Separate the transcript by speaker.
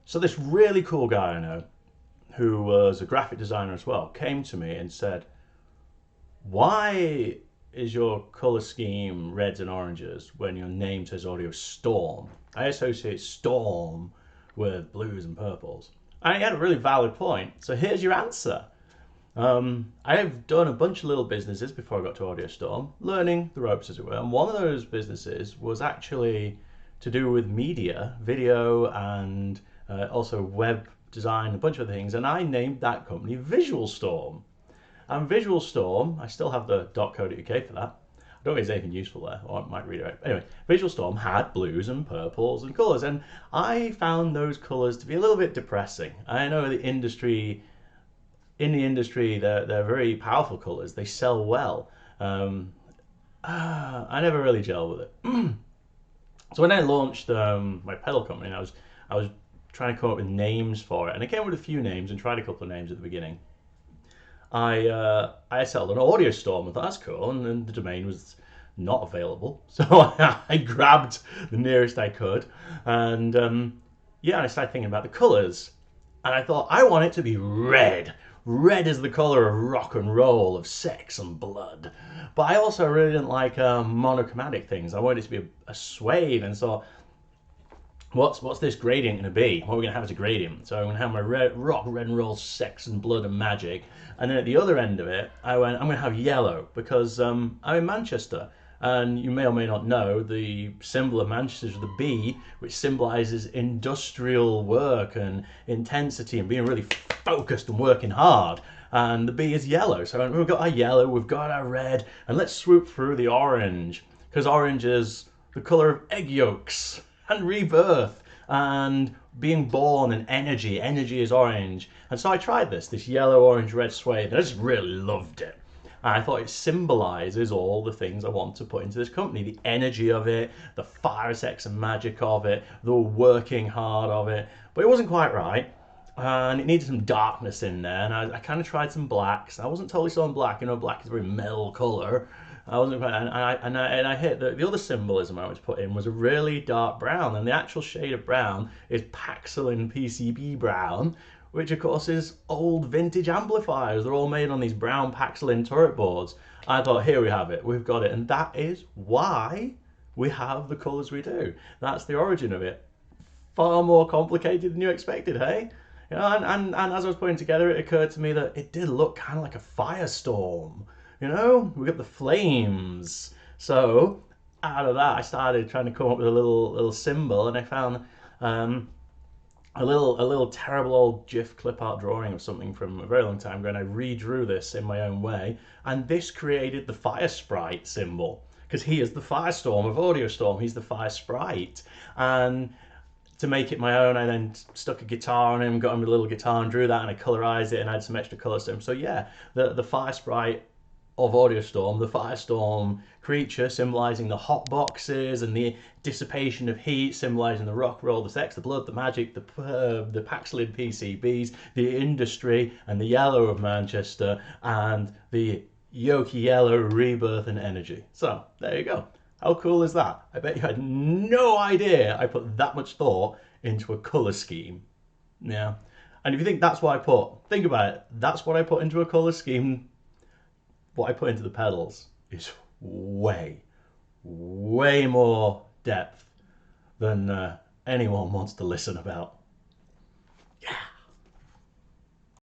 Speaker 1: So this really cool guy I know, who was a graphic designer as well, came to me and said, "Why is your color scheme reds and oranges when your name says Audiostorm? I associate storm with blues and purples." And he had a really valid point. So here's your answer. I've done a bunch of little businesses before I got to Audiostorm, learning the ropes, as it were. And one of those businesses was actually to do with media, video, and also web design, a bunch of things. And I named that company Visual Storm. And Visual Storm, I still have the .co.uk for that. I don't think there's anything useful there, or I might read it out. Anyway, Visual Storm had blues and purples and colours, and I found those colours to be a little bit depressing. I know in the industry, they're very powerful colours. They sell well. I never really gel with it. So when I launched my pedal company, I was trying to come up with names for it, and I came up with a few names and tried a couple of names at the beginning. I settled on Audiostorm. I thought that's cool, and then the domain was not available, so I grabbed the nearest I could, and yeah, I started thinking about the colours, and I thought I want it to be red. Red is the color of rock and roll, of sex and blood. But I also really didn't like monochromatic things. I wanted it to be a swathe, and so what's this gradient going to be? What are we going to have as a gradient? So I'm going to have my rock, red and roll, sex and blood and magic. And then at the other end of it, I'm going to have yellow, because I'm in Manchester. And you may or may not know, the symbol of Manchester is the B, which symbolises industrial work and intensity and being really focused and working hard. And the B is yellow. So we've got our yellow, we've got our red, and let's swoop through the orange, because orange is the colour of egg yolks and rebirth and being born and energy. Energy is orange. And so I tried this yellow, orange, red swathe, and I just really loved it. And I thought it symbolises all the things I want to put into this company. The energy of it, the fire, sex and magic of it, the working hard of it. But it wasn't quite right. And it needed some darkness in there. And I kind of tried some blacks. I wasn't totally sold on black. You know, black is a very metal colour. I wasn't quite, and I hit the other symbolism I was put in was a really dark brown, and the actual shade of brown is Paxilin PCB brown, which of course is old vintage amplifiers. They're all made on these brown Paxilin turret boards. I thought, here we have it, we've got it, and that is why we have the colours we do. That's the origin of it. Far more complicated than you expected, hey? You know, and as I was putting together, it occurred to me that it did look kind of like a firestorm. You know, we got the flames. So out of that, I started trying to come up with a little symbol, and I found a little terrible old GIF clip art drawing of something from a very long time ago, and I redrew this in my own way, and this created the fire sprite symbol, because he is the firestorm of Audiostorm. He's the fire sprite, and to make it my own, I then stuck a guitar on him, got him a little guitar and drew that, and I colorized it and added some extra colors to him. So yeah, the fire sprite of Audiostorm, the firestorm creature symbolizing the hot boxes and the dissipation of heat, symbolizing the rock, roll, the sex, the blood, the magic, the Paxilid PCBs, the industry, and the yellow of Manchester, and the yolky yellow rebirth and energy. So there you go. How cool is that? I bet you had no idea I put that much thought into a color scheme. Yeah. And if you think that's what I put, think about it. That's what I put into a color scheme. What I put into the pedals is way more depth than anyone wants to listen about.